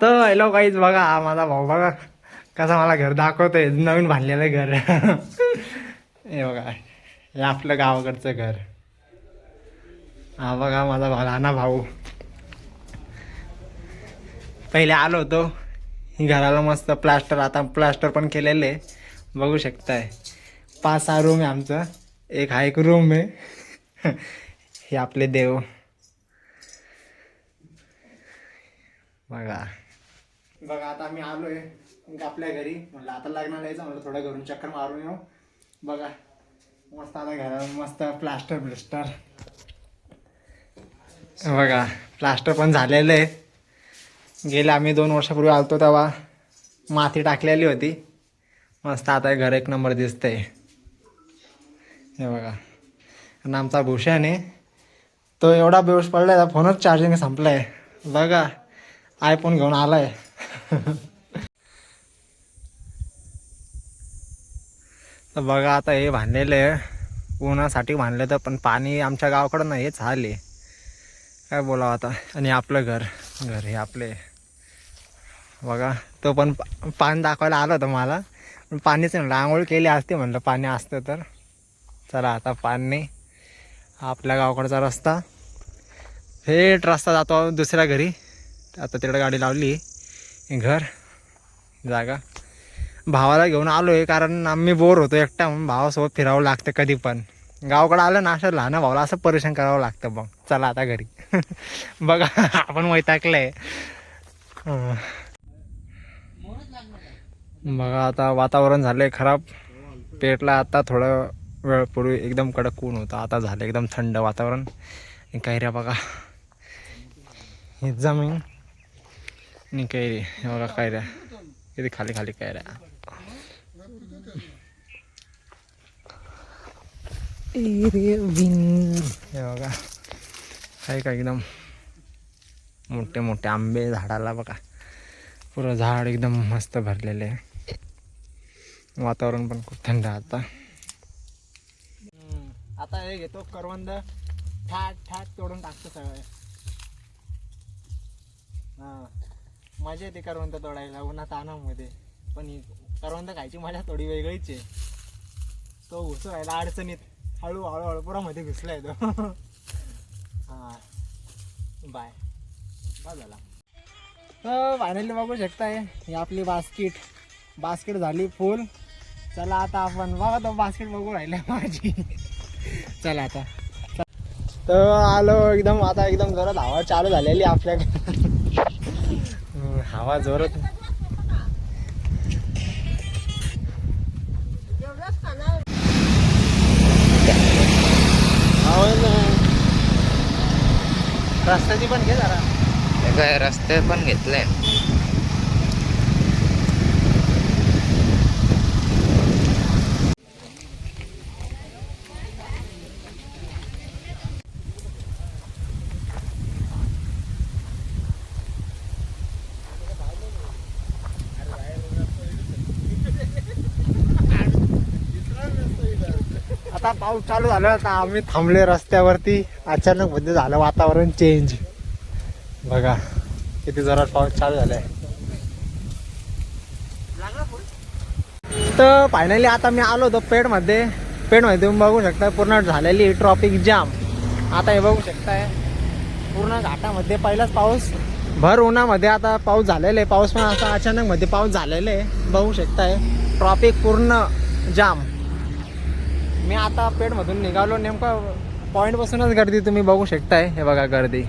तर हॅलो काहीच बघा, हा माझा भाऊ बघा कसा मला घर दाखवतोय, नवीन बांधलेलं घर. हे बघा, हे आपलं गावाकडचं घर. हा बघा माझा भाऊ, लहाना भाऊ. पहिले आलो होतो घराला, मस्त प्लास्टर, आता प्लास्टर पण केलेलं आहे. बघू शकताय 5-6 रूम आहे आमचं. हा एक रूम आहे. हे आपले देव बघा. बघा आता आम्ही आलोय आपल्या घरी. म्हणलं आता लग्नाला यायचं, म्हणलं थोडं घरून चक्कर मारून येऊ. बघा मस्त आता घराला मस्त प्लास्टर बघा, प्लास्टर पण झालेलं आहे. गेले आम्ही 2 वर्षापूर्वी आलतो तेव्हा माती टाकलेली होती. मस्त आता घर एक नंबर दिसतंय. हे बघा, आणि आमचा भूषण आहे, तो एवढा बेहोश पडलाय, फोनच चार्जिंग संपलाय. बघा आयफोन घेऊन आलाय. तर बघा आता हे बांधलेलं आहे, उन्हासाठी बांधलं तर, पण पाणी आमच्या गावाकडं नाही, हेच हाल आहे. काय बोलावं आता. आणि आपलं घर हे आपले बघा. तो पण पाणी दाखवायला आलं होतं मला, पण पाणीच नाही. आंघोळ केली असते म्हणलं, पाणी असतं तर. चला आता पाणी नाही. आपल्या गावाकडचा रस्ता, थेट रस्ता जातो दुसऱ्या घरी. आता तिकडे गाडी लावली. घर जागा भावाला घेऊन आलो आहे, कारण आम्ही बोर होतो एकटा, म्हणून भावासोबत फिरावं लागतं कधी पण. गावाकडं आलं ना, असं लहान भावाला असं परेशान करावं लागतं. मग चला आता घरी. बघा आपण वैतागलंय. बघा आता वातावरण झालंय खराब. पेटला आता थोडं वेळ पूर्वी एकदम कडक ऊन होतं, आता झालं एकदम थंड वातावरण. कैऱ्या बघा, ही जमीन आणि कैरी. हे बघा कैऱ्या किती खाली खाली कैऱ्या. हे बघा काही काय एकदम मोठे मोठे आंबे झाडाला बघा. पुरं झाड एकदम मस्त भरलेले आहे. वातावरण पण खूप थंड आहे आता. आता हे घेतो करवंद, ठाक ठाक तोडून टाकतो सगळे. हां, मजा येते करवंद तोडायला उन्हात तानामध्ये. पण ही करवंद खायची मजा थोडी वेगळीच आहे. तो घुसवायला अडचणीत हळूहळू पुरा मध्ये घुसलाय तो. हां बाय झाला. तर फायनली बघू शकताय, ही आपली बास्केट झाली फुल. चला आता आपण बघा, तो बास्केट बघू राहिलाय माझी. चला आता तर आलो एकदम, आता एकदम जोरात हवा चालू झालेली आपल्याकडे. हवा जोरात. रस्त्याची पण घे जरा. काय रस्ते पण घेतले. आता पाऊस चालू झाला, आता आम्ही थांबले रस्त्यावरती. अचानक मध्ये झालं वातावरण चेंज. बघा किती जोरात पाऊस चालू झालाय. तर फायनली आता मी आलो होतो पेडमध्ये तुम्ही बघू शकता पूर्ण झालेली ट्रॉफिक जाम. आता हे बघू शकताय पूर्ण घाटामध्ये पहिलाच पाऊस, भर उन्हामध्ये आता पाऊस झालेला आहे. पाऊस पण आता अचानक मध्ये पाऊस झालेला आहे. बघू शकताय ट्रॉफिक पूर्ण जाम. मी आता पेडमधून निघालो, नेमका पॉईंट पासूनच गर्दी तुम्ही बघू शकताय. हे बघा गर्दी.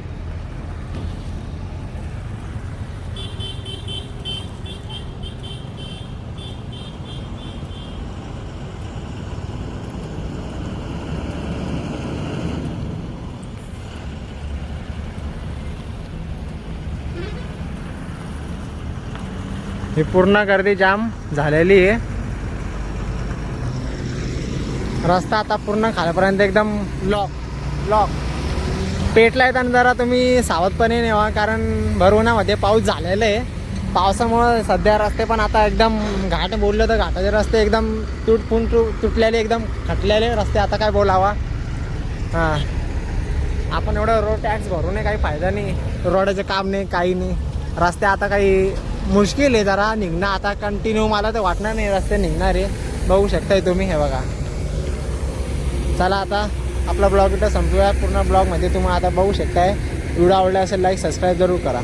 ही पूर्ण गर्दी जाम झालेली आहे. रस्ता आता पूर्ण खाल्यापर्यंत एकदम लॉक पेटला आहे. आणि जरा तुम्ही सावधपणे नेवा, कारण भर उन्हामध्ये पाऊस झालेला आहे. पावसामुळं सध्या रस्ते पण आता एकदम घाट बोललं तर घाटाचे रस्ते एकदम तुटलेले, एकदम खटलेले रस्ते. आता काय बोलावा. हां, आपण एवढं रोड टॅक्स भरूनही काही फायदा नाही. रोडाचं काम नाही, काही नाही. रस्ते आता काही मुश्किल आहे जरा निघणं आता कंटिन्यू मला तर वाटणार नाही रस्ते निघणार आहे. बघू शकताय तुम्ही हे बघा. चला आता आपला ब्लॉग इथं संपूया. पूर्ण ब्लॉगमध्ये तुम्ही आता बघू शकताय. व्हिडिओ आवडला असेल लाईक सबस्क्राईब जरूर करा.